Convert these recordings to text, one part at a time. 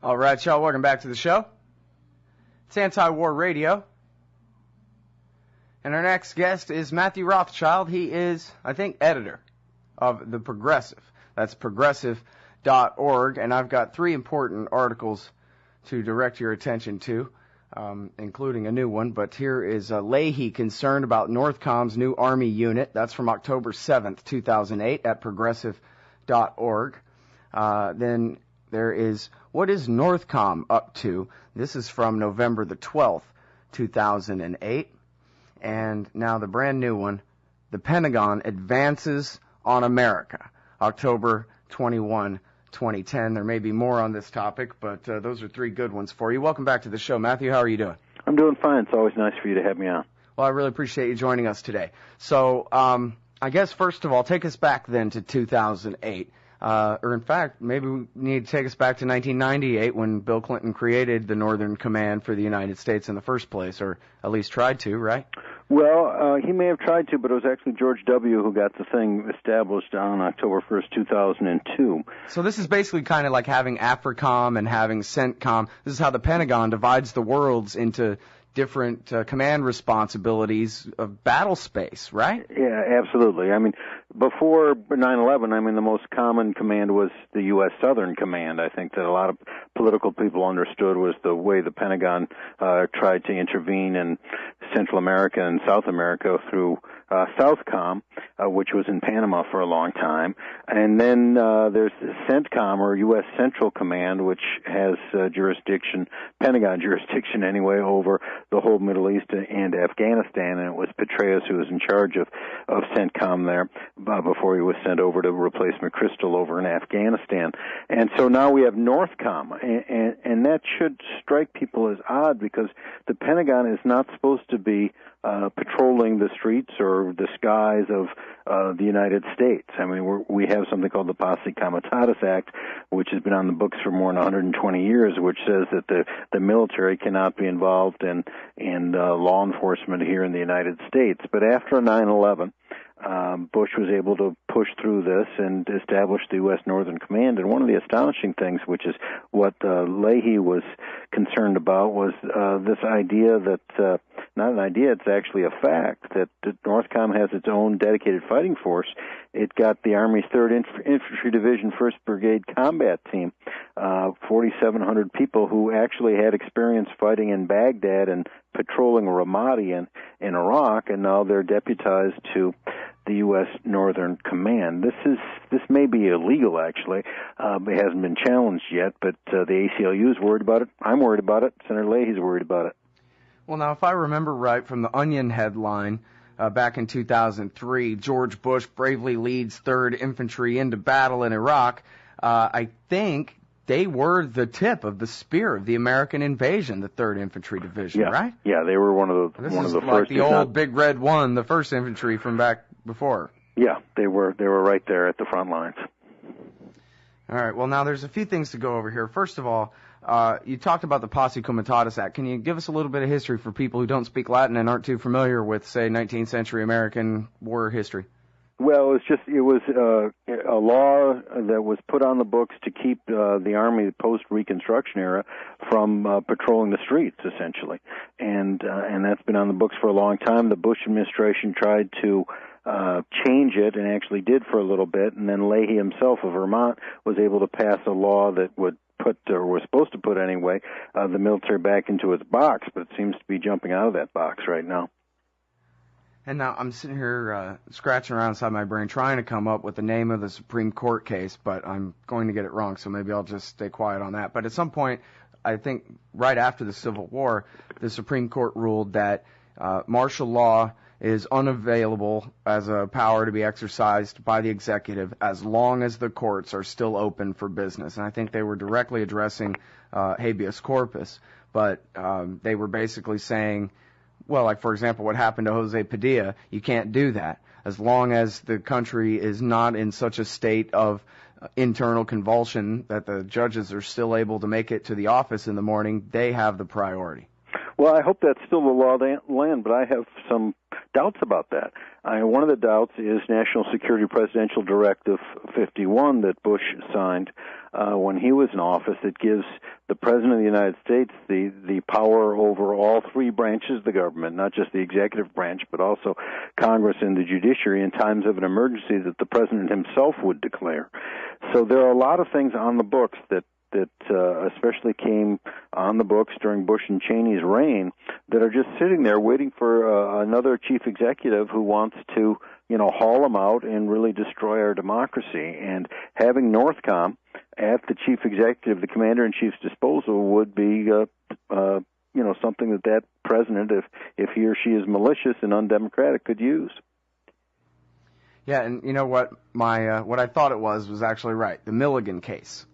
All right, y'all, welcome back to the show. It's Anti-War Radio. And our next guest is Matthew Rothchild. He is, I think, editor of The Progressive. That's progressive.org. And I've got 3 important articles to direct your attention to, including a new one. But here is Leahy concerned about Northcom's new Army unit. That's from October 7th, 2008 at progressive.org. Then there is, what is Northcom up to? This is from November the 12th, 2008. And now the brand new one, the Pentagon advances on America, October 21, 2010. There may be more on this topic, but those are 3 good ones for you. Welcome back to the show. Matthew, how are you doing? I'm doing fine. It's always nice for you to have me on. Well, I really appreciate you joining us today. So I guess, first of all, take us back then to 2008. Or in fact, maybe we need to take us back to 1998 when Bill Clinton created the Northern Command for the United States in the first place, or at least tried to, right? Well, he may have tried to, but it was actually George W. who got the thing established on October 1st, 2002. So this is basically kind of like having AFRICOM and having CENTCOM. This is how the Pentagon divides the worlds into different command responsibilities of battle space, right? Yeah, absolutely. I mean, before 9/11, the most common command was the U.S. Southern Command. I think that a lot of political people understood was the way the Pentagon tried to intervene in Central America and South America through Southcom, which was in Panama for a long time. And then there's CENTCOM, or U.S. Central Command, which has jurisdiction, Pentagon jurisdiction anyway, over the whole Middle East and Afghanistan. And it was Petraeus who was in charge of CENTCOM there before he was sent over to replace McChrystal over in Afghanistan. And so now we have NORTHCOM, and that should strike people as odd because the Pentagon is not supposed to be patrolling the streets or the skies of the United States. I mean, we have something called the Posse Comitatus Act, which has been on the books for more than 120 years, which says that the military cannot be involved in law enforcement here in the United States. But after 9/11, Bush was able to push through this and establish the U.S. Northern Command. And one of the astonishing things, which is what Leahy was concerned about, was this idea that, not an idea, it's actually a fact, that NORTHCOM has its own dedicated fighting force. It got the Army's 3rd Infantry Division, 1st Brigade Combat Team, 4,700 people who actually had experience fighting in Baghdad and patrolling Ramadi in Iraq, and now they're deputized to the U.S. Northern Command. This may be illegal, actually. It hasn't been challenged yet, but the ACLU is worried about it. I'm worried about it. Senator Leahy's worried about it. Well, now, if I remember right from the Onion headline back in 2003, George Bush bravely leads 3rd Infantry into battle in Iraq, I think they were the tip of the spear of the American invasion, the 3rd Infantry Division, right? Yeah, they were one of the like first. The old Big Red One, the 1st Infantry from back before. Yeah, they were right there at the front lines. All right. Well, now there's a few things to go over here. First of all, you talked about the Posse Comitatus Act. Can you give us a little bit of history for people who don't speak Latin and aren't too familiar with, say, 19th century American war history? Well, it was a law that was put on the books to keep the Army post-Reconstruction era from patrolling the streets, essentially, and that's been on the books for a long time. The Bush administration tried to change it, and actually did for a little bit, and then Leahy himself of Vermont was able to pass a law that would put, or was supposed to put anyway, the military back into its box, but it seems to be jumping out of that box right now. And now I'm sitting here scratching around inside my brain trying to come up with the name of the Supreme Court case, but I'm going to get it wrong, so maybe I'll just stay quiet on that. But at some point, I think right after the Civil War, the Supreme Court ruled that martial law is unavailable as a power to be exercised by the executive as long as the courts are still open for business. And I think they were directly addressing habeas corpus, but they were basically saying, well, like, for example, what happened to Jose Padilla, you can't do that. As long as the country is not in such a state of internal convulsion that the judges are still able to make it to the office in the morning, they have the priority. Well, I hope that's still the law of the land, but I have some doubts about that. One of the doubts is National Security Presidential Directive 51 that Bush signed when he was in office, that gives the President of the United States the power over all three branches of the government, not just the executive branch, but also Congress and the judiciary in times of an emergency that the President himself would declare. So there are a lot of things on the books that especially came on the books during Bush and Cheney's reign that are just sitting there waiting for another chief executive who wants to, haul them out and really destroy our democracy. And having Northcom at the chief executive, the commander-in-chief's disposal would be, something that president, if he or she is malicious and undemocratic, could use. Yeah, and you know what? What I thought it was actually right. The Milligan case.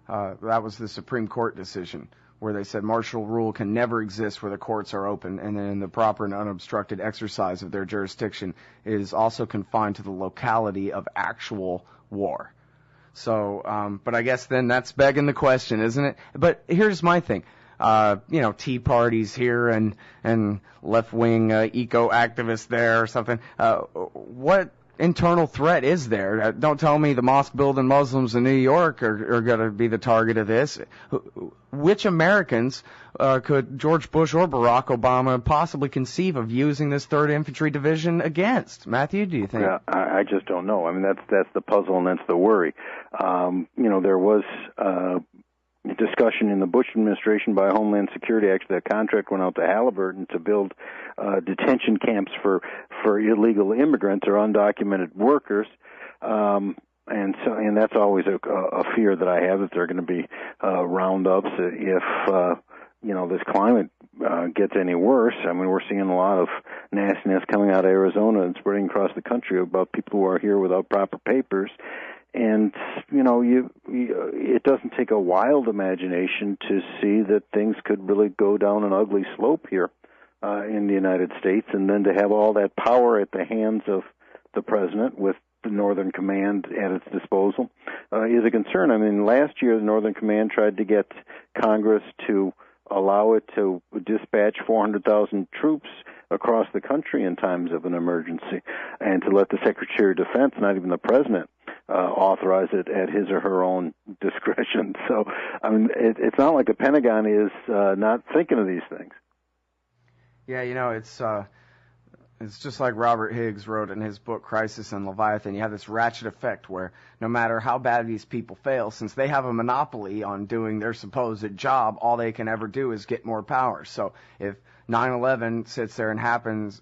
That was the Supreme Court decision where they said martial rule can never exist where the courts are open, and then the proper and unobstructed exercise of their jurisdiction is also confined to the locality of actual war. So, but I guess then that's begging the question, isn't it? But here's my thing. Tea parties here and left-wing eco-activists there or something. What internal threat is there? Don't tell me the mosque-building Muslims in New York are going to be the target of this. Which Americans could George Bush or Barack Obama possibly conceive of using this 3rd Infantry Division against? Matthew, do you think? Yeah, I just don't know. I mean, that's the puzzle and that's the worry. There was discussion in the Bush administration by Homeland Security. Actually, a contract went out to Halliburton to build detention camps for illegal immigrants or undocumented workers, and that's always a fear that I have, that there are going to be roundups if this climate gets any worse. I mean, we're seeing a lot of nastiness coming out of Arizona and spreading across the country about people who are here without proper papers. And, it doesn't take a wild imagination to see that things could really go down an ugly slope here in the United States, and then to have all that power at the hands of the president with the Northern Command at its disposal is a concern. I mean, last year the Northern Command tried to get Congress to allow it to dispatch 400,000 troops across the country in times of an emergency, and to let the Secretary of Defense, not even the President, authorize it at his or her own discretion. So, I mean, it's not like the Pentagon is not thinking of these things. Yeah, it's just like Robert Higgs wrote in his book Crisis and Leviathan. You have this ratchet effect where no matter how bad these people fail, since they have a monopoly on doing their supposed job, all they can ever do is get more power. So if 9/11 sits there and happens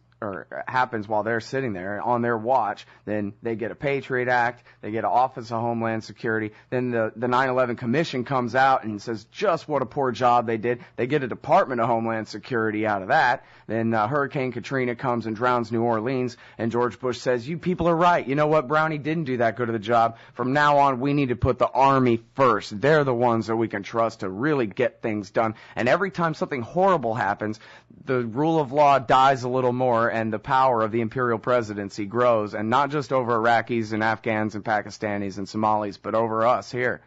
while they're sitting there on their watch, then they get a Patriot Act, they get an Office of Homeland Security, then the 9/11 Commission comes out and says just what a poor job they did. They get a Department of Homeland Security out of that. Then Hurricane Katrina comes and drowns New Orleans, and George Bush says, you people are right. You know what? Brownie didn't do that good of a job. From now on, we need to put the Army first. They're the ones that we can trust to really get things done. And every time something horrible happens, the rule of law dies a little more, and the power of the imperial presidency grows, and not just over Iraqis and Afghans and Pakistanis and Somalis, but over us here.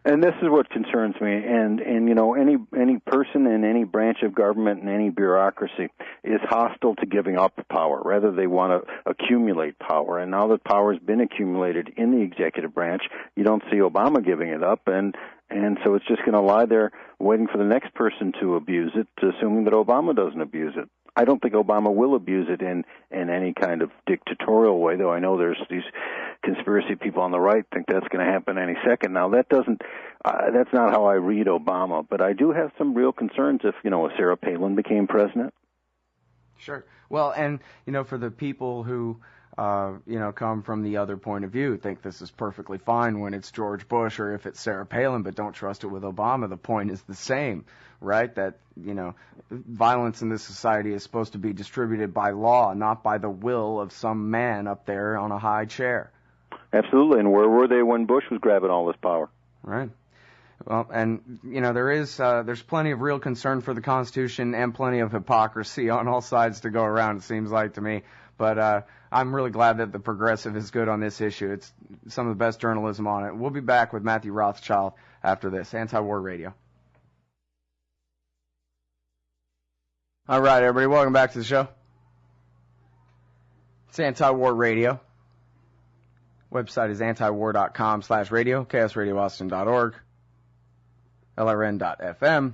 And this is what concerns me. And any person in any branch of government and any bureaucracy is hostile to giving up power. Rather, they want to accumulate power. And now that power has been accumulated in the executive branch, you don't see Obama giving it up. And so it's just going to lie there waiting for the next person to abuse it, assuming that Obama doesn't abuse it. I don't think Obama will abuse it in any kind of dictatorial way, though I know there's these conspiracy people on the right think that's going to happen any second. Now, that's not how I read Obama, but I do have some real concerns if Sarah Palin became president. Sure. Well, and, for the people who come from the other point of view, think this is perfectly fine when it's George Bush or if it's Sarah Palin, but don't trust it with Obama, the point is the same, right? That, violence in this society is supposed to be distributed by law, not by the will of some man up there on a high chair. Absolutely. And where were they when Bush was grabbing all this power? Right. Well, and, there's plenty of real concern for the Constitution and plenty of hypocrisy on all sides to go around, it seems like to me. But I'm really glad that the Progressive is good on this issue. It's some of the best journalism on it. We'll be back with Matthew Rothchild after this. Anti-War Radio. All right, everybody, welcome back to the show. It's Anti-War Radio. Website is antiwar.com/radio, chaosradioaustin.org, lrn.fm,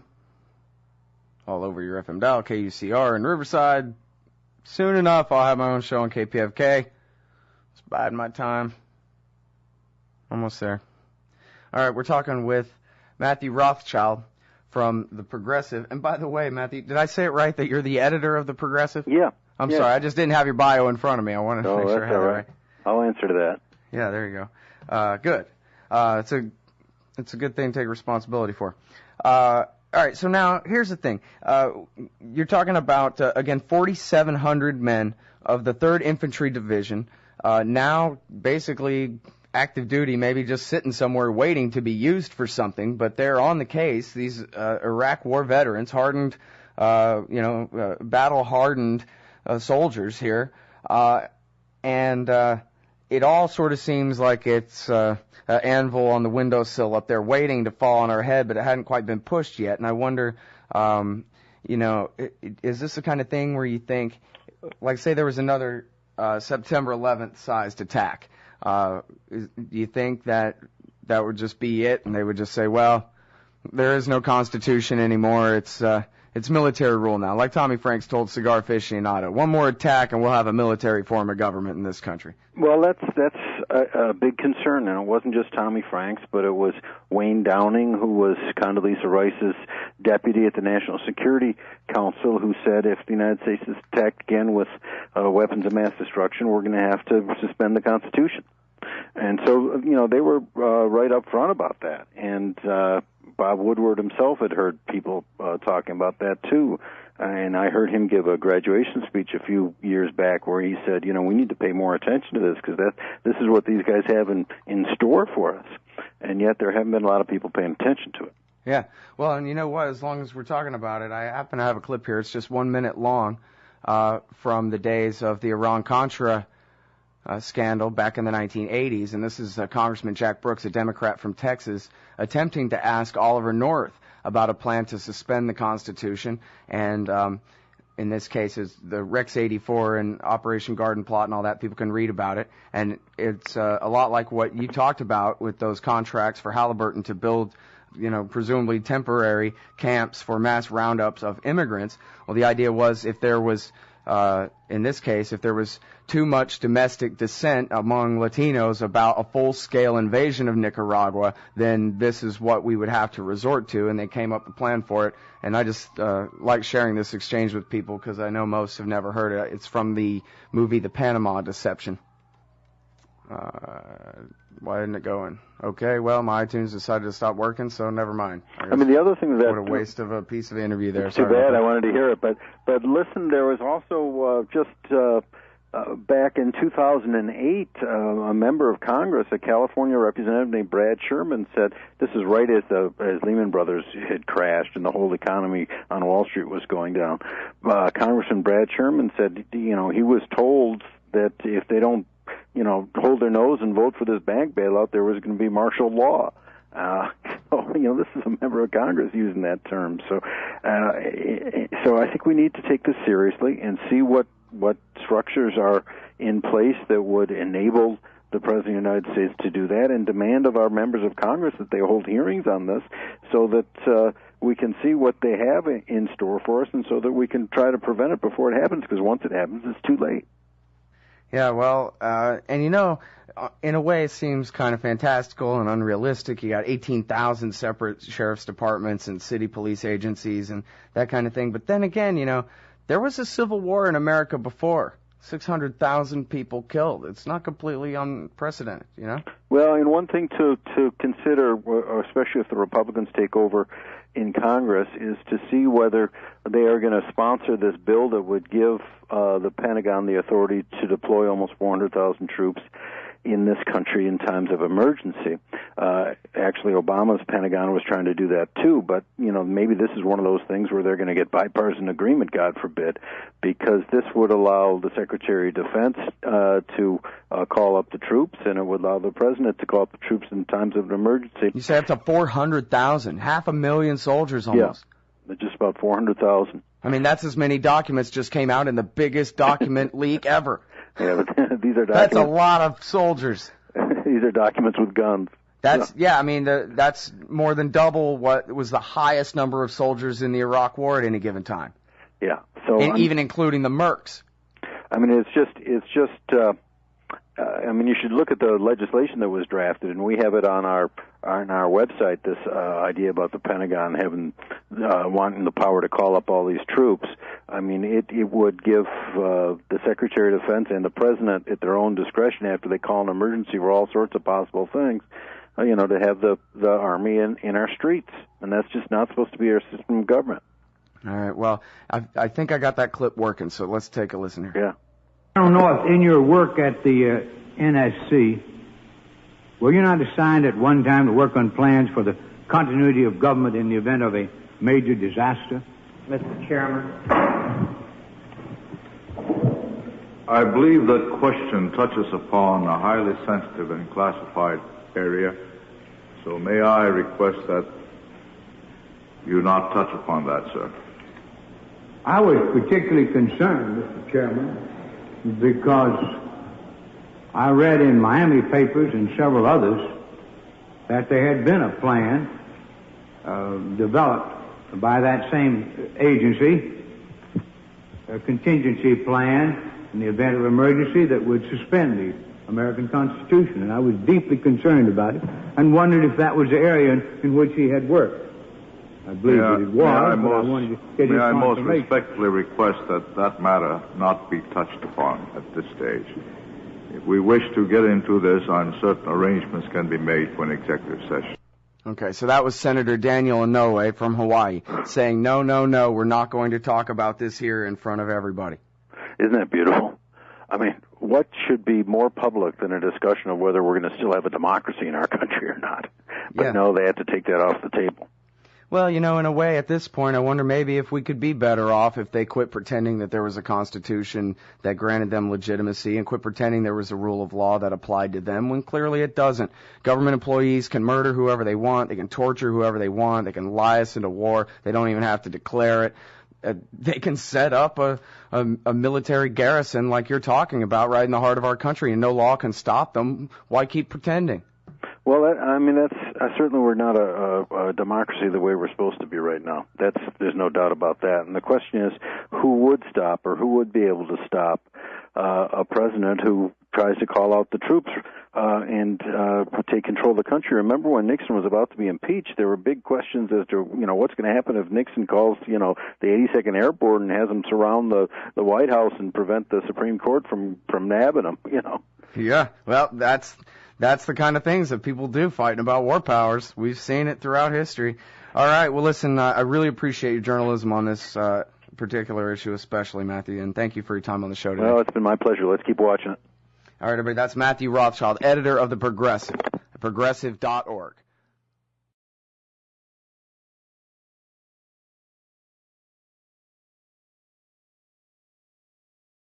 all over your FM dial, KUCR in Riverside. Soon enough, I'll have my own show on KPFK. It's biding my time. Almost there. All right, we're talking with Matthew Rothchild from The Progressive. And by the way, Matthew, did I say it right that you're the editor of The Progressive? Yeah. I'm sorry, I just didn't have your bio in front of me. I wanted to make sure I had it right. I'll answer to that. Yeah, there you go. Good. It's a good thing to take responsibility for. All right, so now here's the thing. You're talking about, again, 4,700 men of the 3rd Infantry Division, now basically active duty, maybe just sitting somewhere waiting to be used for something, but they're on the case. These Iraq War veterans, hardened, battle-hardened soldiers here, and it all sort of seems like it's an anvil on the windowsill up there waiting to fall on our head, but it hadn't quite been pushed yet. And I wonder, is this the kind of thing where you think, like say there was another September 11th sized attack, do you think that would just be it, and they would just say, well, there is no Constitution anymore, it's military rule now, like Tommy Franks told Cigar Aficionado. One more attack and we'll have a military form of government in this country. Well, that's a big concern, and it wasn't just Tommy Franks, but it was Wayne Downing, who was Condoleezza Rice's deputy at the National Security Council, who said if the United States is attacked again with weapons of mass destruction, we're going to have to suspend the Constitution. And so, they were right up front about that. And Bob Woodward himself had heard people talking about that too, and I heard him give a graduation speech a few years back where he said, we need to pay more attention to this because this is what these guys have in store for us, and yet there haven't been a lot of people paying attention to it. Yeah, well, and you know what? As long as we're talking about it, I happen to have a clip here. It's just 1 minute long from the days of the Iran-Contra scandal back in the 1980s, and this is Congressman Jack Brooks, a Democrat from Texas, attempting to ask Oliver North about a plan to suspend the Constitution, and in this case is the Rex 84 and Operation Garden Plot and all that. People can read about it, and it's a lot like what you talked about with those contracts for Halliburton to build, presumably temporary camps for mass roundups of immigrants. Well, the idea was if there was in this case, if there was too much domestic dissent among Latinos about a full-scale invasion of Nicaragua, then this is what we would have to resort to, and they came up with a plan for it. And I just like sharing this exchange with people because I know most have never heard it. It's from the movie The Panama Deception. Why didn't it go in? Okay, well, my iTunes decided to stop working, so never mind. The other thing that... What a waste of a piece of interview there. Too bad, I wanted to hear it. But listen, there was also back in 2008, a member of Congress, a California representative named Brad Sherman, said, this is right as Lehman Brothers had crashed and the whole economy on Wall Street was going down. Congressman Brad Sherman said, he was told that if they don't hold their nose and vote for this bank bailout, there was going to be martial law. This is a member of Congress using that term. So I think we need to take this seriously and see what structures are in place that would enable the President of the United States to do that, and demand of our members of Congress that they hold hearings on this so that we can see what they have in store for us, and so that we can try to prevent it before it happens, because once it happens, it's too late. Yeah, well, in a way it seems kind of fantastical and unrealistic. You got 18,000 separate sheriff's departments and city police agencies and that kind of thing. But then again, there was a civil war in America before. 600,000 people killed. It's not completely unprecedented, Well, and one thing to consider, especially if the Republicans take over in Congress, is to see whether they are going to sponsor this bill that would give the Pentagon the authority to deploy almost 400,000 troops in this country in times of emergency. Actually, Obama's Pentagon was trying to do that too, but maybe this is one of those things where they're going to get bipartisan agreement, God forbid, because this would allow the Secretary of Defense to call up the troops, and it would allow the President to call up the troops in times of an emergency. You say up to 400,000, 500,000 soldiers almost. Yeah, just about 400,000. That's as many documents just came out in the biggest document leak ever. Yeah, but these are documents. That's a lot of soldiers. These are documents with guns. I mean, that's more than double what was the highest number of soldiers in the Iraq War at any given time. Yeah. So even including the mercs. I mean, it's just. I mean, you should look at the legislation that was drafted, and we have it on our website. This idea about the Pentagon wanting the power to call up all these troops. I mean, it would give the Secretary of Defense and the President at their own discretion, after they call an emergency for all sorts of possible things, to have the Army in our streets, and that's just not supposed to be our system of government. All right. Well, I think I got that clip working, so let's take a listen here. Yeah. I don't know if in your work at the NSC, were you not assigned at one time to work on plans for the continuity of government in the event of a major disaster? Mr. Chairman. I believe that question touches upon a highly sensitive and classified area, so may I request that you not touch upon that, sir? I was particularly concerned, Mr. Chairman, because I read in Miami papers and several others that there had been a plan developed by that same agency, a contingency plan in the event of emergency that would suspend the American Constitution. And I was deeply concerned about it and wondered if that was the area in which he had worked. I believe that it was, but I wanted to get his confirmation. May I most respectfully request that matter not be touched upon at this stage. If we wish to get into this, I'm certain arrangements can be made for an executive session. Okay, so that was Senator Daniel Inouye from Hawaii saying, no, we're not going to talk about this here in front of everybody. Isn't that beautiful? I mean, what should be more public than a discussion of whether we're going to still have a democracy in our country or not? But no, they have to take that off the table. Well, in a way, at this point, I wonder maybe if we could be better off if they quit pretending that there was a constitution that granted them legitimacy and quit pretending there was a rule of law that applied to them when clearly it doesn't. Government employees can murder whoever they want. They can torture whoever they want. They can lie us into war. They don't even have to declare it. They can set up a military garrison like you're talking about right in the heart of our country, and no law can stop them. Why keep pretending? Well, that's certainly we're not a democracy the way we're supposed to be right now. There's no doubt about that. And the question is, who would stop or who would be able to stop a president who tries to call out the troops and take control of the country? Remember when Nixon was about to be impeached, there were big questions as to what's going to happen if Nixon calls the 82nd Airborne and has them surround the White House and prevent the Supreme Court from nabbing them. Yeah, well, that's the kind of things that people do fighting about war powers. We've seen it throughout history. All right, well, listen, I really appreciate your journalism on this particular issue, especially, Matthew, and thank you for your time on the show today. Well, it's been my pleasure. Let's keep watching it. All right, everybody, that's Matthew Rothchild, editor of The Progressive, progressive.org.